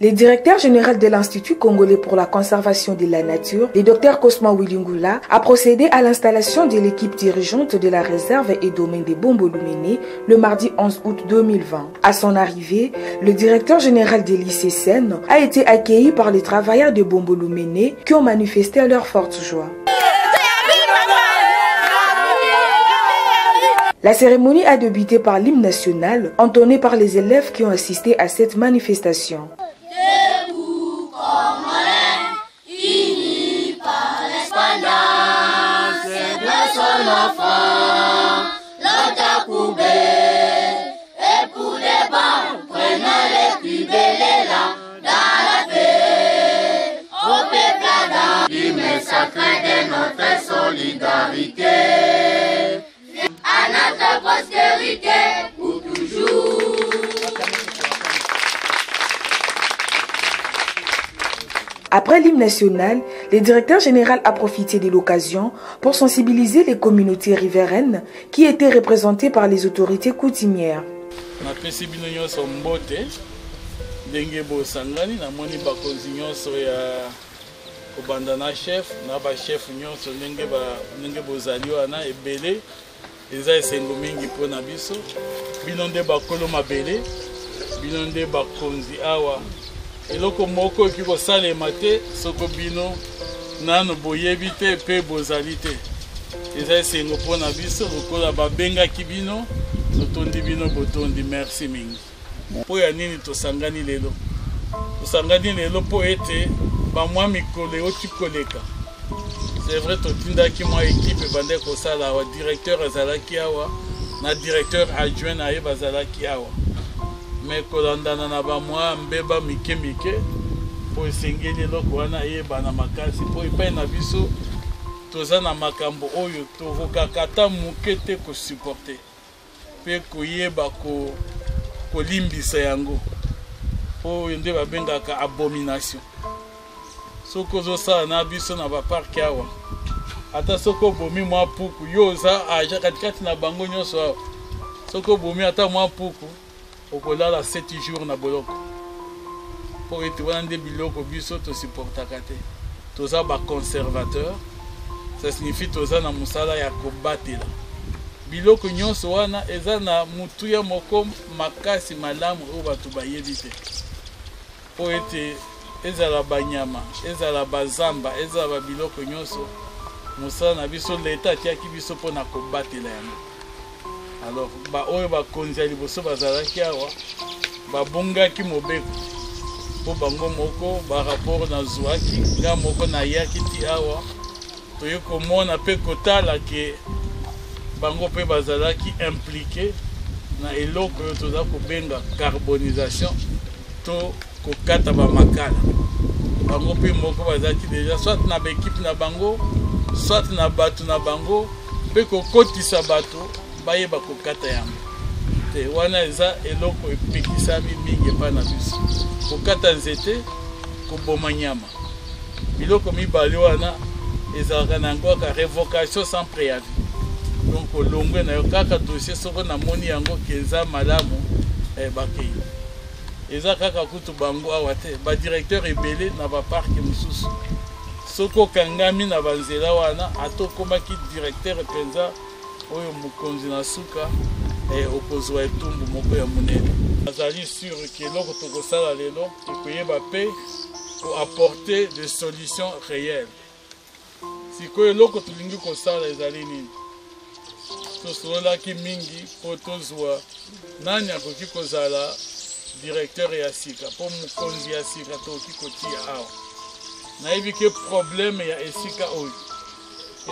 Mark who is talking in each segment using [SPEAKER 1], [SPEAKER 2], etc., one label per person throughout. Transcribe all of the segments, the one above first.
[SPEAKER 1] Le directeur général de l'Institut congolais pour la conservation de la nature, le Dr Cosma Wilingula, a procédé à l'installation de l'équipe dirigeante de la réserve et domaine de Bombolumene le mardi 11 août 2020. À son arrivée, le directeur général de l'ICCN a été accueilli par les travailleurs de Bombolumene qui ont manifesté leur forte joie. La cérémonie a débuté par l'hymne national, entonné par les élèves qui ont assisté à cette manifestation.
[SPEAKER 2] Debout comme un, unis par l'espérance de son enfant, l'Otakoubé, et pour les bancs, prenons les plus belles là, dans la paix, au peuple Adam, l'hymne sacré de notre solidarité. À notre postérité pour toujours.
[SPEAKER 1] Après l'hymne national, le directeur général a profité de l'occasion pour sensibiliser les communautés riveraines qui étaient représentées par les autorités coutumières.
[SPEAKER 3] Eza esengo mingi pona biso bino nde bakolo mabele bino nde bakonzi awa eloko moko eki kosalema te soko bino nano boyebi te mpe bozali te eza esengo pona biso lokola babengaki bino totondi bino botondi merci mingi mpo ya nini tosangani lelo mpo ete bamwa mikolo ewoti koleka. C'est vrai, totindaki mwa équipe bande kosala wa directeur azalaki awa na directeur adjoint na ye bazalaki awa mais kolandana na ba mwa mbeba mike po esengeli eloko wana yeba na makasi po epai na biso toza na makambo oyo tovokaka ata moke te kosupporte mpe koyeba kolimbisa yango oyo nde babengaka abomination. Soko zosala na biso na baparke awa ata soko bomi mwa puku yo oza aja katikati na bango nyonso awa soko bomi ata mwa puku okolala 7 jours na boloko mpo ete wana nde biloko biso tosupportaka te toza baconservateur ça signifie toza na mosala ya kobatela biloko nyonso wana eza na mutuya moko makasi malamu oyo bato bayebi te mpo ete ezala banyama ezala bazamba ezala babiloko nyonso mosala na biso leta atiaki biso mpona kobatela yango. Alors oyo bakonzi ya liboso bazalaki awa babongaki mobeko mpo bango moko barapport nazwaki nga moko nayaki ti awa toye komona mpe kotala ke bango mpe bazalaki implike na eloko oyo toza kobenga carbonisation to kokata bamakala bango mpe moko bazalaki deja soit na baekipe na bango soit na bato na bango mpe kokotisa bato bayeba kokata yango te wana eza eloko epekisami mingi epai na biso kokata nzete koboma nyama biloko mibale wana ezalaka na yango kaka révocation sans préavis donc olongwe na yo kaka dossier soko namoni yango ke eza malamu bakei eza kaka kutu bango awa te badirecteur ebele na baparke mosusu soki okangami na banzela wana atokomaki directeur mpenza oyo mokonzi na suka okozwa etumbu moko ya monene azali sur ke eloko tokosala lelo ekoyeba mpe koapporter des solutions réelles sikoyo eloko tolingi kosala ezali nini tosololaki mingi mpo tozwa nani akoki kozala directeur ya sika mpo mokonzi ya sika tokoki kotia awa nayebi ke problème ya esika oyo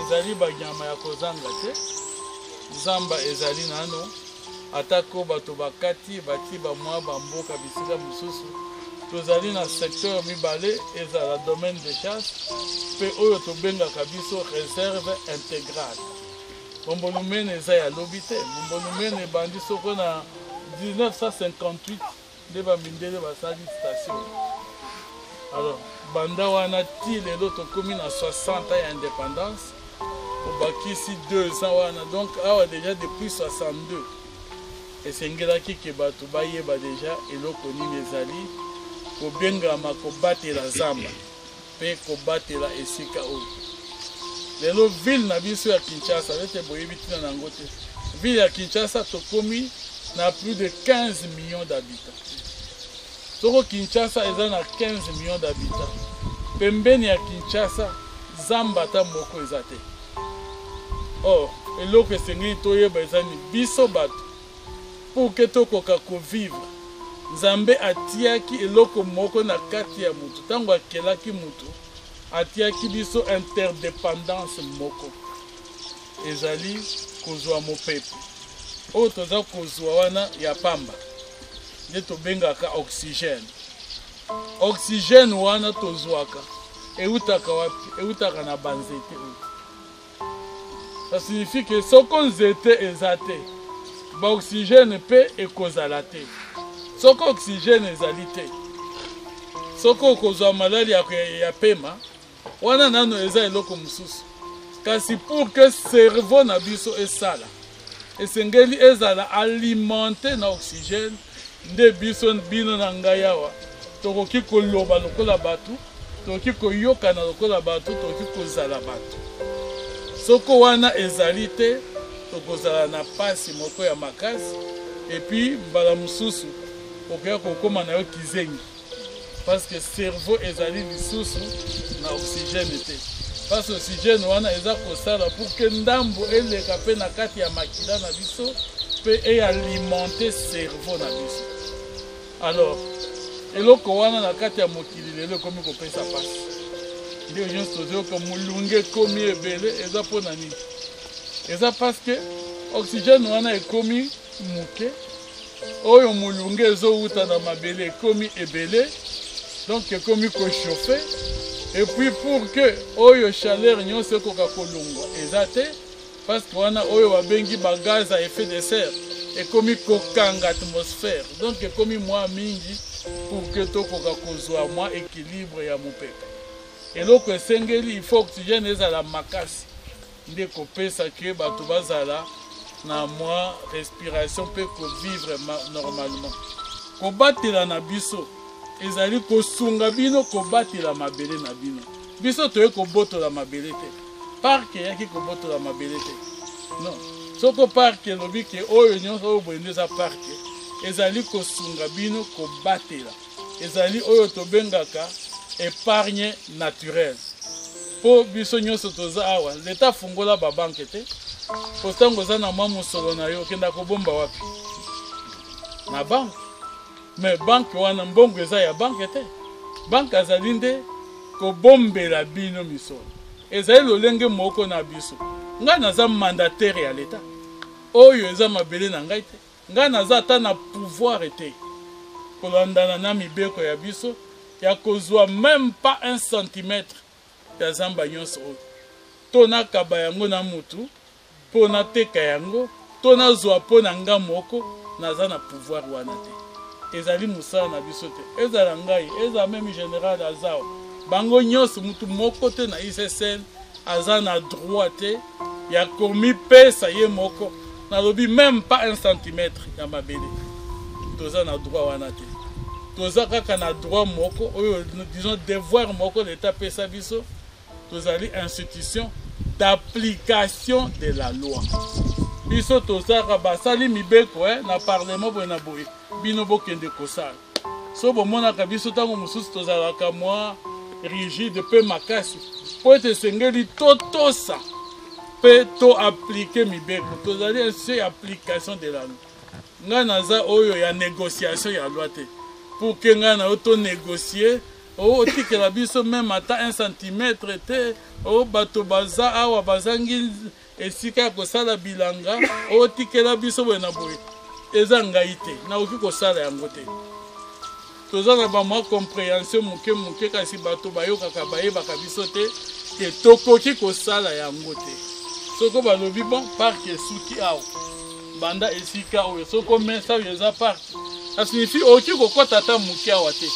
[SPEAKER 3] ezali banyama ya kozanga te zamba ezali nano atako bato bakati bati bamwa bamboka bisika mosusu tozali na secteur mibale ezala domaine de chasse mpe oyo tobengaka biso réserve intégrale. Bombolumene eza ya lobi te Bombolumene ebandi soko na 1958 nde bamindele basali station. Alors banda wana ti lelo tokomi na 60 ya indépendance obakisi 2 ans wana donc awa déjà depuis 62 esengelaki ke bato bayeba déjà eloko nini ezali kobengama kobatela zamba pe kobatela esika oyo lelo ville na biso ya Kinshasa lete boyebi tina nango te ville ya Kinshasa tokomi na plus de 15 millions d'habitants soko Kinshasa eza na 15 millions d'habitants pembeni ya Kinshasa zamba ta moko eza te or eloko esengeli toyeba eza ni biso bato pour que tokoka kovivre Nzambe atiaki eloko moko na kati ya mutu tango akelaki mutu atiaki biso interdépendance moko ezali kozwa mopepe oyo toza kozwa wana ya pamba nde tobengaka oxygène oxygène wana tozwaka eutaka wapi eutaka na banzete oyo ça signifie que soko nzete eza te ba oxygène pe ekozala te soko oxygène ezali te soko okozwa malali ya pema wana nano eza eloko mosusu kasi pour que cerveau na biso esala esengeli ezala alimenté na oxygène nde biso bino na ngai awa tokoki koloba lokola bato tokoki koyokana lokola bato tokoki kozala bato soko wana ezali te tokozala na pasi moko ya makasi epuis mbala mosusu okoya kokoma na yo kizengi parce que cerveau ezali lisusu na oxygène te parce que oxygène wana eza kosala pour que ndambo eleka pe na kati ya makila na biso pe ealimenter cerveau na biso alors eloko wana na kati ya mokili lelo ekomi kopesa pasi nde nyonso tozoyoka molunge ekomi ebele eza mpo na nini eza parce que oxygène wana ekomi moke oyo molunge ezowuta na mabele ekomi ebele donc ekomi kochauffe et puis pour que oyo chaleur nyonso ekoka kolongwa eza te parce que wana oyo babengi bagaz à effet de serre ekomi kokanga atmosphère donc ekomi mwa mingi pour que tokoka kozwa mwa équilibre ya mopepe eloko esengeli il faut oxygène ezala makasi nde kopesa ke bato bazala na mwa respiration pe kovivre normalement kobatela na biso ezali kosunga bino kobatela mabele na bino biso toye kobotola mabele te parke eyaki kobotola mabele te non soko parke elobi ke oyo nyonso oyo boye nde eza parke ezali kosunga bino kobatela ezali oyo tobengaka épargne naturelle po biso nyonso toza awa leta afungola babanke te po ntango oza na mwa mosolo na yo okenda kobomba wapi na banke mais banke wana mbongo eza ya banke te banke azali nde kobombela bino misolo ezali lolenge moko na biso ngai naza mandataire ya leta oyo eza mabele na ngai te ngai naza ata na pouvoir te kolandana na mibeko ya biso ya kozwa même pas 1 centimètre ya zamba nyonso oyo to nakaba yango na mutu mpo nateka yango to nazwa mpo na nga moko naza na pouvoir wana te ezali mosala na biso te ezala ngai ezala meme général azao bango nyonso mutu moko te na ICCN aza na droit te ya komipesa ye moko nalobi même pas 1 centimètre ya mabele toza na droit wana te toza kaka na droit moko oyo disons devoir moko l'État pesa biso tozali institution d'application de la loi biso tozaka basali mibeko na parlement boye na boye bino bokende kosala so bomonaka biso ntango mosusu tozalaka mwa rigide pe makasi po ete esengeli totosa pe to aplike mibeko tozali institution ya application de la loi ngai naza oyo ya négociation ya loi te pour que ngai na yo to négocier otikela biso même ata 1 centimètre te bato baza awa bazangi esika ya kosala bilanga otikela biso boye na boye eza ngai te nakoki kosala yango te toza na bamwa compréhension moke moke kasi bato bayokaka bayebaka biso te ke tokoki kosala yango te soko balobi bon parke esuki awa banda esika oyo soko mesa oyo eza parke asignifie okoki kokota ata moke awa te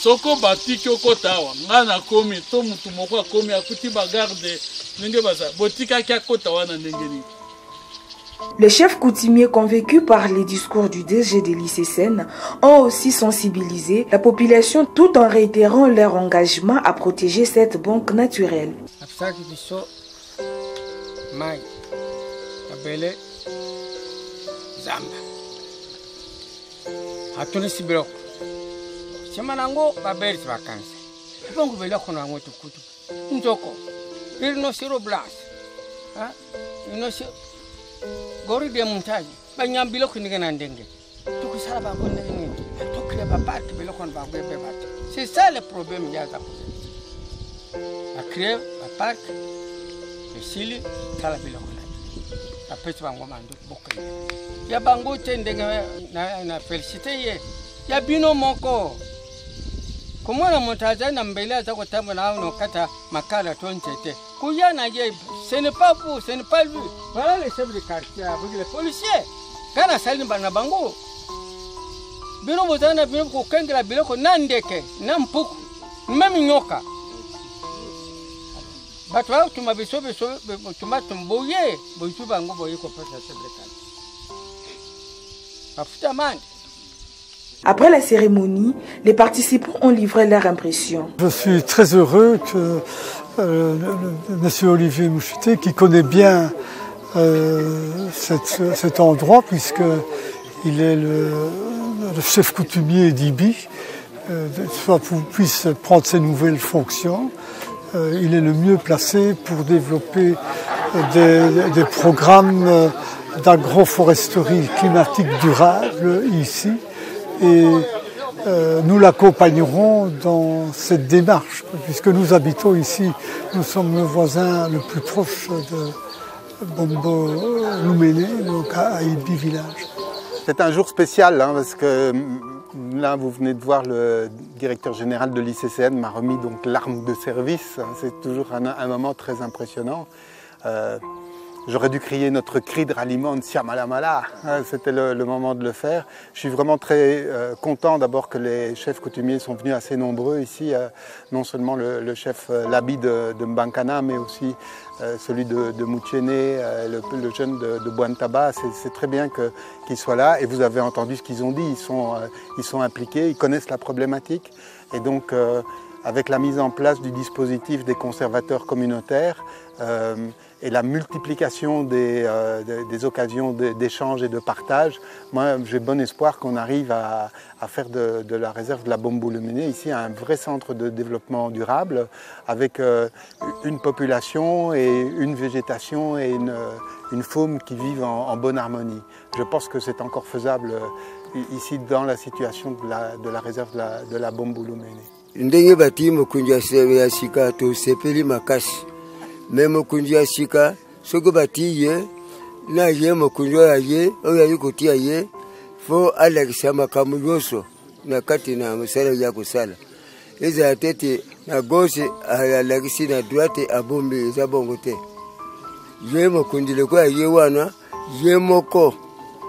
[SPEAKER 3] soko batiki okota awa ngai nakomi to mutu moko akomi akuti bagarde ndenge baza botikaki akota wana ndenge nini
[SPEAKER 1] Les chefs coutumiers convaincus par les discours du DG de l'ICSN ont aussi sensibilisé la population tout en réitérant leur engagement à protéger cette banque naturelle.
[SPEAKER 4] Gori de montagne, banyam bilo kuniga nandenge. Tu que ça va bonne ni. Tu crées pas part bilo kon ba be bat. C'est ça le problème yaza. A créer un parc et sili kala bilo kon. A petit bango mando bokay. Ya bango tendenge na félicité ye. Ya bino moko. Comment la montagne na mbele za kotamba na no kata makala tonchete. Kuyana ye, ce n'est pas vous, ce n'est pas lui. Voilà les chefs de quartier avec les policiers. Quand on s'allie dans bango, bino bozana bino ko kengela bino ko nandeke, nampuku, même nyoka. Batwa tu mabiso biso tu matumboye, boitu bango boye ko pesa chef de quartier. Afuta man.
[SPEAKER 1] Après la cérémonie, les participants ont livré leur impression.
[SPEAKER 5] Je suis très heureux que Monsieur Olivier Moucheté, qui connaît bien cet endroit, puisqu'il est le chef coutumier d'Ibi, puisse prendre ses nouvelles fonctions. Il est le mieux placé pour développer des programmes d'agroforesterie climatique durable ici. Et nous l'accompagnerons dans cette démarche, puisque nous habitons ici, nous sommes le voisin le plus proche de Bombo-Lumene, donc à Ibi village.
[SPEAKER 6] C'est un jour spécial, hein, parce que là vous venez de voir le directeur général de l'ICCN m'a remis donc l'arme de service. C'est toujours un moment très impressionnant. J'aurais dû crier notre cri de ralliement de Siamalamala, c'était le moment de le faire. Je suis vraiment très content d'abord que les chefs coutumiers sont venus assez nombreux ici, non seulement le chef Labi de Mbankana, mais aussi celui de Mouchene, le jeune de Bouantaba. C'est très bien qu'ils soient là, et vous avez entendu ce qu'ils ont dit, ils sont impliqués, ils connaissent la problématique, et donc avec la mise en place du dispositif des conservateurs communautaires, et la multiplication des occasions d'échange et de partage, moi j'ai bon espoir qu'on arrive à faire de la réserve de la Bombo-Lumene ici un vrai centre de développement durable avec une population et une végétation et une faune qui vivent en bonne harmonie. Je pense que c'est encore faisable ici dans la situation de la réserve de la Bombo-Lumene.
[SPEAKER 7] Ndenge bati mokunja ya sika to sepeli makasi. Mais mokunja sika soko bati ye na ye mokunja ye oya yikoti ye fo alekisa makamu yoso na kati na musala ya kusala. Eza tete na gauche alekisi na droite abombe za bongote. Ye mokunjile kwa ye wana ye moko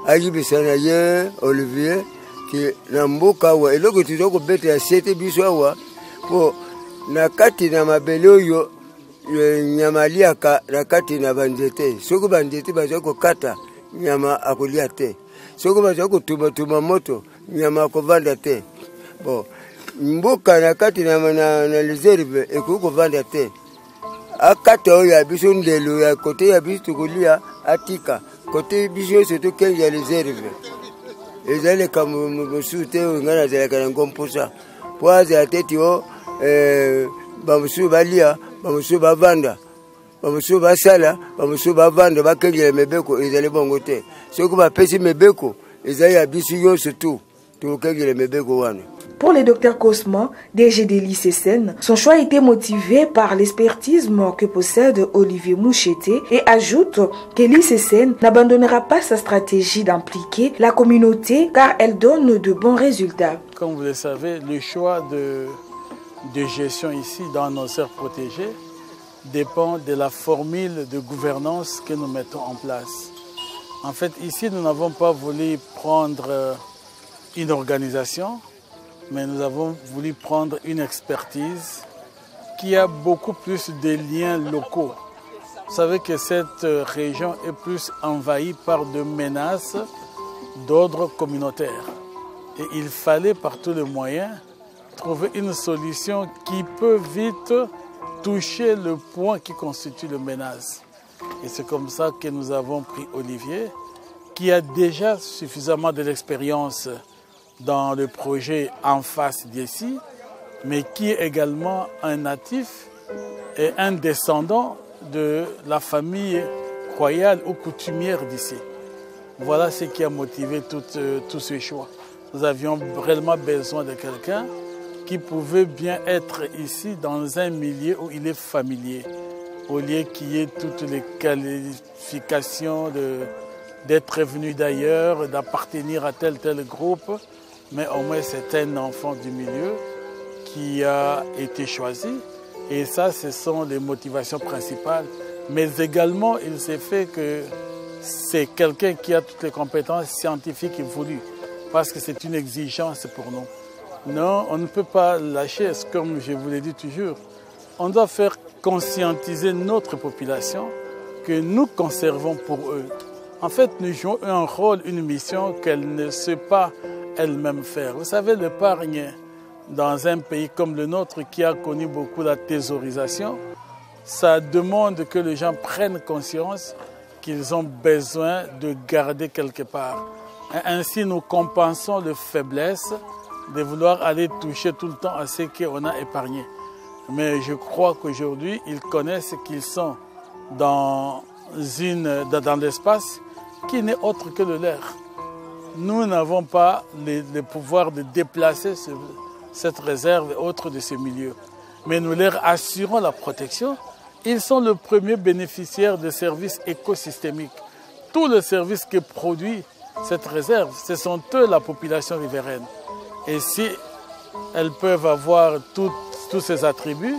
[SPEAKER 7] ajibisana ye Olivier ki na mboka wa eloko tuzoko bete ya sete biso wa po na kati na mabele oyo nyamaliaka na kati na banzete soko banzete bazako kata nyama akulia te soko bazako tuma moto nyama akovanda te bo mboka na kati na reserve ekuko vanda te akata oyo ya biso ndelo ya kote ya biso tukulia atika kote biso surtout kenja ya reserve ezale kama musute ngana zala kana ngomposa poaza ateti o bamusu balia bamusu bavanda bamusu basala bamusu bavanda bakengela mebeko ezale bongo te soko bapesi mebeko ezali ya biso yonso tu tukengela mebeko wana.
[SPEAKER 1] Pour le docteur Cosmo, DG de l'ICSN, son choix a été motivé par l'expertisme que possède Olivier Moucheté et ajoute que l'ICSN n'abandonnera pas sa stratégie d'impliquer la communauté car elle donne de bons résultats.
[SPEAKER 3] Comme vous le savez, le choix de gestion ici dans nos aires protégées dépend de la formule de gouvernance que nous mettons en place. En fait, ici, nous n'avons pas voulu prendre une organisation, mais nous avons voulu prendre une expertise qui a beaucoup plus de liens locaux. Vous savez que cette région est plus envahie par des menaces d'ordre communautaire. Et il fallait par tous les moyens trouver une solution qui peut vite toucher le point qui constitue la menace. Et c'est comme ça que nous avons pris Olivier, qui a déjà suffisamment de l'expérience dans le projet en face d'ici, mais qui est également un natif et un descendant de la famille royale ou coutumière d'ici. Voilà ce qui a motivé tous ces choix. Nous avions réellement besoin de quelqu'un qui pouvait bien être ici dans un milieu où il est familier, au lieu qu'il y ait toutes les qualifications d'être venu d'ailleurs, d'appartenir à tel groupe, mais au moins c'est un enfant du milieu qui a été choisi. Et ça, ce sont les motivations principales. Mais également, il s'est fait que c'est quelqu'un qui a toutes les compétences scientifiques et voulues, parce que c'est une exigence pour nous. Non, on ne peut pas lâcher, comme je vous l'ai dit toujours. On doit faire conscientiser notre population que nous conservons pour eux. En fait, nous jouons un rôle, une mission qu'elle ne sait pas elle-même faire. Vous savez, l'épargne dans un pays comme le nôtre qui a connu beaucoup la thésaurisation, ça demande que les gens prennent conscience qu'ils ont besoin de garder quelque part. Et ainsi, nous compensons les faiblesses de vouloir aller toucher tout le temps à ce qu'on a épargné. Mais je crois qu'aujourd'hui, ils connaissent qu'ils sont dans l'espace qui n'est autre que le leur. Nous n'avons pas le pouvoir de déplacer cette réserve autre de ces milieux. Mais nous leur assurons la protection. Ils sont le premier bénéficiaire des services écosystémiques. Tous les services que produit cette réserve, ce sont eux la population riveraine. Et si elles peuvent avoir tous ces attributs,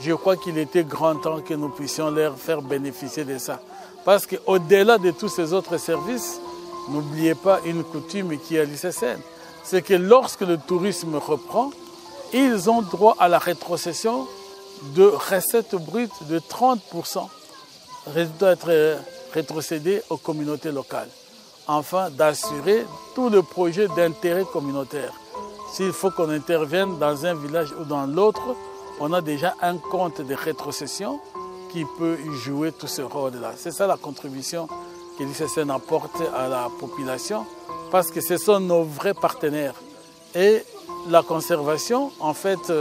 [SPEAKER 3] je crois qu'il était grand temps que nous puissions leur faire bénéficier de ça. Parce qu'au-delà de tous ces autres services, n'oubliez pas une coutume qui est à l'ICCN. C'est que lorsque le tourisme reprend, ils ont droit à la rétrocession de recettes brutes de 30%. Doit être rétrocédé aux communautés locales. Afin d'assurer tout le projet d'intérêt communautaire. S'il faut qu'on intervienne dans un village ou dans l'autre, on a déjà un compte de rétrocession qui peut jouer tout ce rôle-là. C'est ça la contribution que l'ICCN apporte à la population, parce que ce sont nos vrais partenaires. Et la conservation, en fait,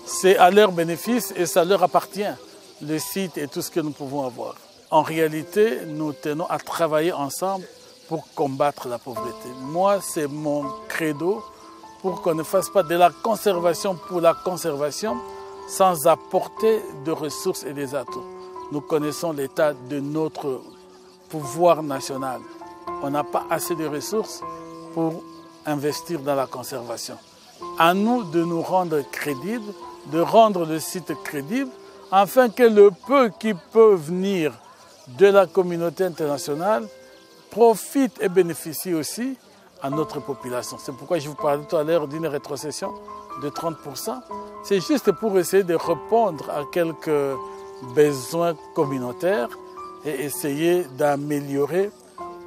[SPEAKER 3] c'est à leur bénéfice et ça leur appartient, le site et tout ce que nous pouvons avoir. En réalité, nous tenons à travailler ensemble pour combattre la pauvreté. Moi, c'est mon credo, pour qu'on ne fasse pas de la conservation pour la conservation sans apporter de ressources et des atouts. Nous connaissons l'état de notre pouvoir national. On n'a pas assez de ressources pour investir dans la conservation. À nous de nous rendre crédibles, de rendre le site crédible, afin que le peu qui peut venir de la communauté internationale profite et bénéficie aussi à notre population. C'est pourquoi je vous parlais tout à l'heure d'une rétrocession de 30%. C'est juste pour essayer de répondre à quelques besoins communautaires et essayer d'améliorer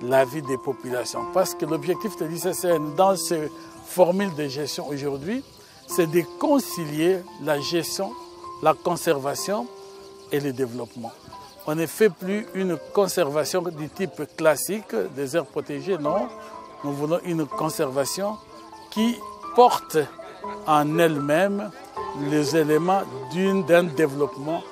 [SPEAKER 3] la vie des populations. Parce que l'objectif de l'ICCN dans ces formules de gestion aujourd'hui, c'est de concilier la gestion, la conservation et le développement. On ne fait plus une conservation du type classique des aires protégées, non. Nous voulons une conservation qui porte en elle-même les éléments d'un développement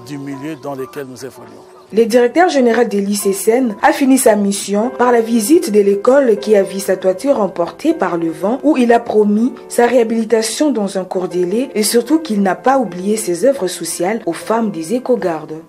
[SPEAKER 3] du milieu dans lequel nous évoluons.
[SPEAKER 1] Le directeur général de l'ICCN a fini sa mission par la visite de l'école qui a vu sa toiture emportée par le vent, où il a promis sa réhabilitation dans un court délai et surtout qu'il n'a pas oublié ses œuvres sociales aux femmes des éco-gardes.